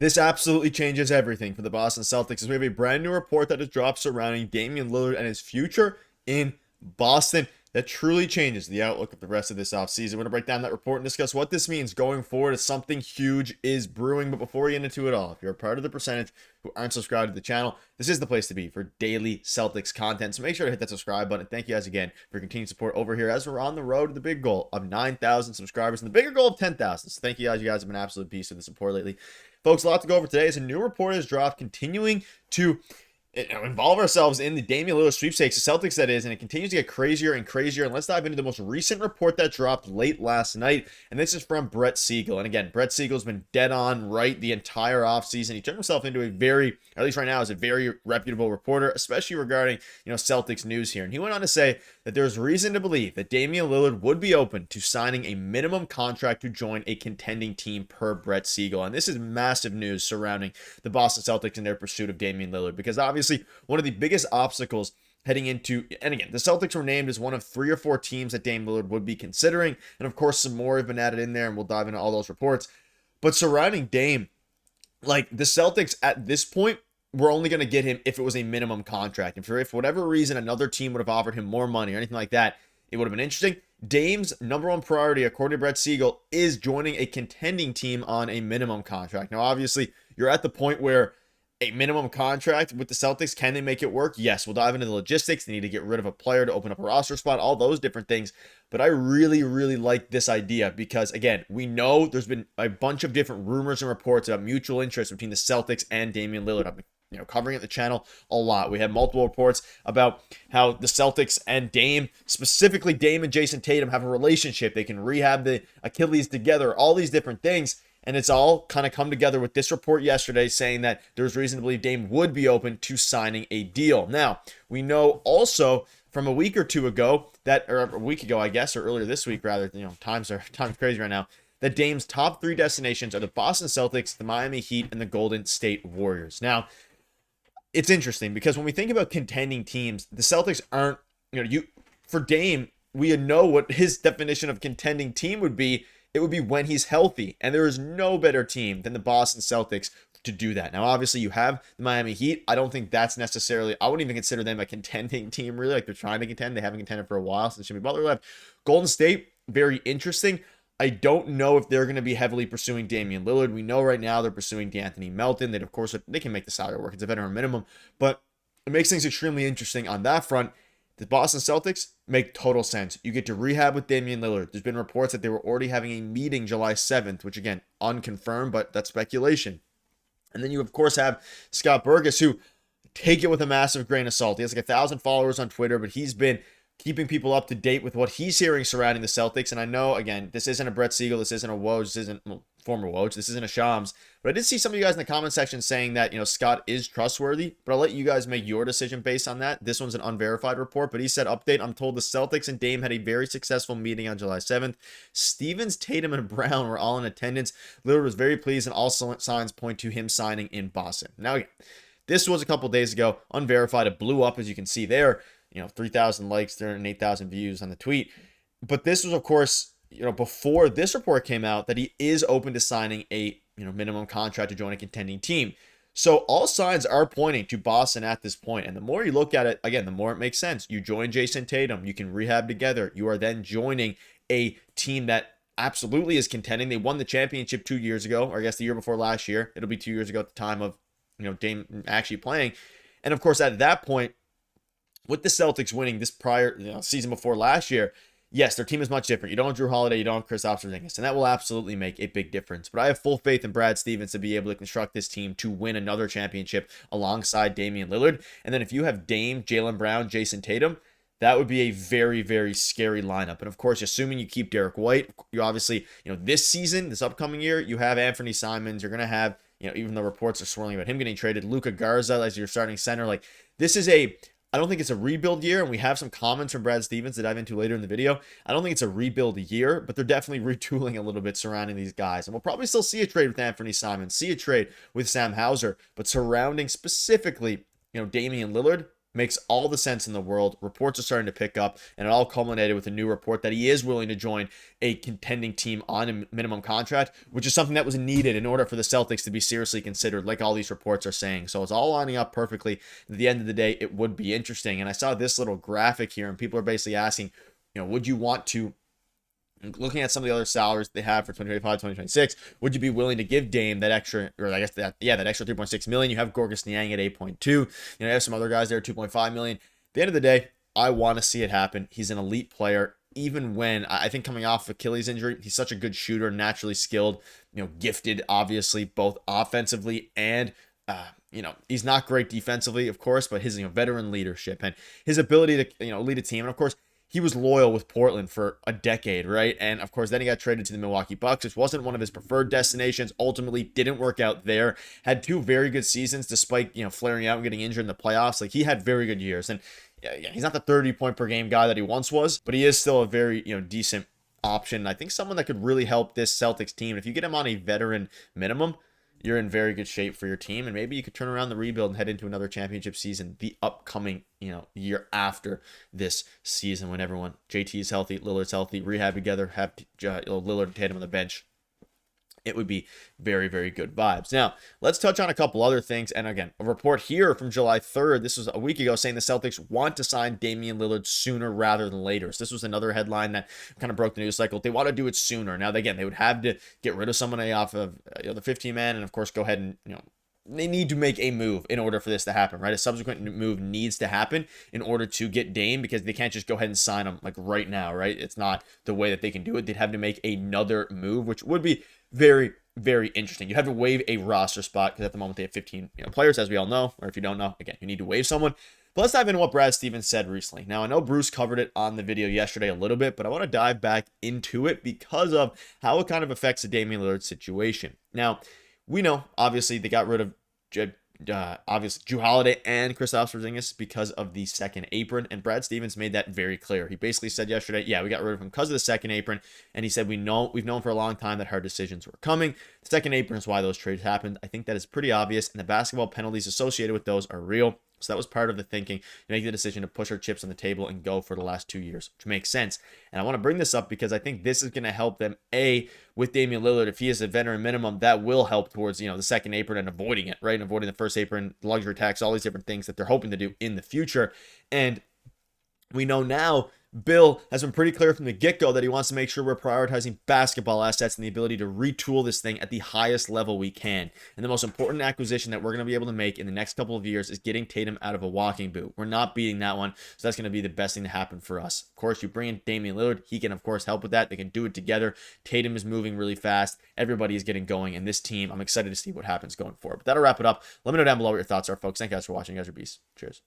This absolutely changes everything for the Boston Celtics as we have a brand new report that has dropped surrounding Damian Lillard and his future in Boston that truly changes the outlook of the rest of this offseason. We're going to break down that report and discuss what this means going forward as something huge is brewing. But before we get into it all, if you're a part of the percentage who aren't subscribed to the channel, this is the place to be for daily Celtics content. So make sure to hit that subscribe button. Thank you guys again for your continued support over here as we're on the road to the big goal of 9,000 subscribers and the bigger goal of 10,000. So thank you guys. You guys have been an absolute beast with the support lately. Folks, a lot to go over today as a new report has dropped, continuing to involve ourselves in the Damian Lillard sweepstakes, the Celtics that is, and it continues to get crazier and crazier. And let's dive into the most recent report that dropped late last night, and this is from Brett Siegel. And again, Brett Siegel's been dead on right the entire offseason. He turned himself into a very, at least right now, is a very reputable reporter, especially regarding, Celtics news here. And he went on to say that there's reason to believe that Damian Lillard would be open to signing a minimum contract to join a contending team per Brett Siegel. And this is massive news surrounding the Boston Celtics and their pursuit of Damian Lillard, because obviously one of the biggest obstacles heading into, and again, the Celtics were named as one of 3 or 4 teams that Dame Lillard would be considering, and of course some more have been added in there, and we'll dive into all those reports. But surrounding Dame, like the Celtics at this point, we're only going to get him if it was a minimum contract, and for whatever reason another team would have offered him more money or anything like that, it would have been interesting. Dame's number one priority, according to Brett Siegel, is joining a contending team on a minimum contract. Now, obviously, you're at the point where a minimum contract with the Celtics, can they make it work? Yes, we'll dive into the logistics. They need to get rid of a player to open up a roster spot, all those different things. But I really, really like this idea because, again, we know there's been a bunch of different rumors and reports about mutual interest between the Celtics and Damian Lillard. I've been covering at the channel a lot. We have multiple reports about how the Celtics and Dame, specifically Dame and Jayson Tatum, have a relationship. They can rehab the Achilles together, all these different things. And it's all kind of come together with this report yesterday saying that there's reason to believe Dame would be open to signing a deal. Now, we know also from a week or two ago that, or a week ago, I guess, or earlier this week, rather, time's crazy right now, that Dame's top 3 destinations are the Boston Celtics, the Miami Heat, and the Golden State Warriors. Now, it's interesting because when we think about contending teams, the Celtics aren't, for Dame, we know what his definition of contending team would be. It would be when he's healthy, and there is no better team than the Boston Celtics to do that. Now, obviously, you have the Miami Heat. I don't think that's necessarily, I wouldn't even consider them a contending team, really. Like, they're trying to contend. They haven't contended for a while since Jimmy Butler left. Golden State, very interesting. I don't know if they're going to be heavily pursuing Damian Lillard. We know right now they're pursuing DeAnthony Melton. They, of course, they can make the salary work. It's a veteran minimum, but it makes things extremely interesting on that front. The Boston Celtics make total sense. You get to rehab with Damian Lillard. There's been reports that they were already having a meeting July 7th, which again, unconfirmed, but that's speculation. And then you, of course, have Scott Burgess, who take it with a massive grain of salt. He has like 1,000 followers on Twitter, but he's been keeping people up to date with what he's hearing surrounding the Celtics. And I know, again, this isn't a Brett Siegel, this isn't a Woj, this isn't former Woj, this isn't a Shams. But I did see some of you guys in the comment section saying that, Scott is trustworthy. But I'll let you guys make your decision based on that. This one's an unverified report, but he said, update, I'm told the Celtics and Dame had a very successful meeting on July 7th. Stevens, Tatum, and Brown were all in attendance. Lillard was very pleased, and all signs point to him signing in Boston. Now, again, this was a couple days ago, unverified. It blew up, as you can see there. 3,000 likes there and 8,000 views on the tweet. But this was, of course, before this report came out that he is open to signing a, minimum contract to join a contending team. So all signs are pointing to Boston at this point. And the more you look at it, again, the more it makes sense. You join Jayson Tatum, you can rehab together. You are then joining a team that absolutely is contending. They won the championship 2 years ago, or I guess the year before last year. It'll be 2 years ago at the time of, Dame actually playing. And of course, at that point, with the Celtics winning this prior season before last year, yes, their team is much different. You don't have Jrue Holiday, you don't have Kristaps Porziņģis, and that will absolutely make a big difference. But I have full faith in Brad Stevens to be able to construct this team to win another championship alongside Damian Lillard. And then if you have Dame, Jaylen Brown, Jayson Tatum, that would be a very, very scary lineup. And of course, assuming you keep Derrick White, you obviously, this season, this upcoming year, you have Anthony Simons. You're going to have, even though reports are swirling about him getting traded, Luka Garza as your starting center. Like, this is I don't think it's a rebuild year, and we have some comments from Brad Stevens to dive into later in the video. I don't think it's a rebuild year, but they're definitely retooling a little bit surrounding these guys. And we'll probably still see a trade with Anthony Simons, see a trade with Sam Hauser, but surrounding specifically, Damian Lillard, Makes all the sense in the world. Reports are starting to pick up, and it all culminated with a new report that he is willing to join a contending team on a minimum contract, which is something that was needed in order for the Celtics to be seriously considered, like all these reports are saying. So it's all lining up perfectly. At the end of the day, it would be interesting. And I saw this little graphic here, and people are basically asking, would you want to, looking at some of the other salaries they have for 2025, 2026, would you be willing to give Dame that extra, or I guess that extra 3.6 million? You have Gorgas Niang at 8.2. You have some other guys there, 2.5 million. At the end of the day, I want to see it happen. He's an elite player. Even when I think coming off Achilles injury, he's such a good shooter, naturally skilled, gifted, obviously, both offensively and he's not great defensively, of course, but his veteran leadership and his ability to lead a team, and of course, he was loyal with Portland for a decade, right? And of course, then he got traded to the Milwaukee Bucks, which wasn't one of his preferred destinations. Ultimately, didn't work out there. Had 2 very good seasons, despite flaring out and getting injured in the playoffs. Like, he had very good years, and yeah, he's not the 30-point per game guy that he once was, but he is still a very decent option. I think someone that could really help this Celtics team. If you get him on a veteran minimum, you're in very good shape for your team, and maybe you could turn around the rebuild and head into another championship season the upcoming year after this season, when everyone, JT is healthy, Lillard's healthy, rehab together, have Lillard and Tatum on the bench. It would be very, very good vibes. Now, let's touch on a couple other things. And again, a report here from July 3rd, this was a week ago, saying the Celtics want to sign Damian Lillard sooner rather than later. So this was another headline that kind of broke the news cycle. They want to do it sooner. Now, again, they would have to get rid of somebody off of the 15-man and, of course, go ahead and, they need to make a move in order for this to happen, right? A subsequent move needs to happen in order to get Dame, because they can't just go ahead and sign him like right now, right? It's not the way that they can do it. They'd have to make another move, which would be very, very interesting. You have to waive a roster spot, because at the moment they have 15 players, as we all know. Or if you don't know, again, you need to waive someone. But let's dive into what Brad Stevens said recently. Now, I know Bruce covered it on the video yesterday a little bit, but I want to dive back into it because of how it kind of affects the Damian Lillard situation. Now, we know, obviously, they got rid of Jrue Holiday and Kristaps Porziņģis because of the second apron, and Brad Stevens made that very clear. He basically said yesterday, we got rid of him because of the second apron, and he said we've known for a long time that hard decisions were coming. The second apron is why those trades happened. I think that is pretty obvious, and the basketball penalties associated with those are real. So that was part of the thinking to make the decision to push our chips on the table and go for the last 2 years, which makes sense. And I want to bring this up because I think this is going to help them, with Damian Lillard. If he is a veteran minimum, that will help towards, the second apron and avoiding it, right? And avoiding the first apron, luxury tax, all these different things that they're hoping to do in the future. And we know now Bill has been pretty clear from the get-go that he wants to make sure we're prioritizing basketball assets and the ability to retool this thing at the highest level we can. And the most important acquisition that we're going to be able to make in the next couple of years is getting Tatum out of a walking boot. We're not beating that one, so that's going to be the best thing to happen for us. Of course, you bring in Damian Lillard. He can, of course, help with that. They can do it together. Tatum is moving really fast. Everybody is getting going, and this team, I'm excited to see what happens going forward. But that'll wrap it up. Let me know down below what your thoughts are, folks. Thank you guys for watching. You guys are beasts. Cheers.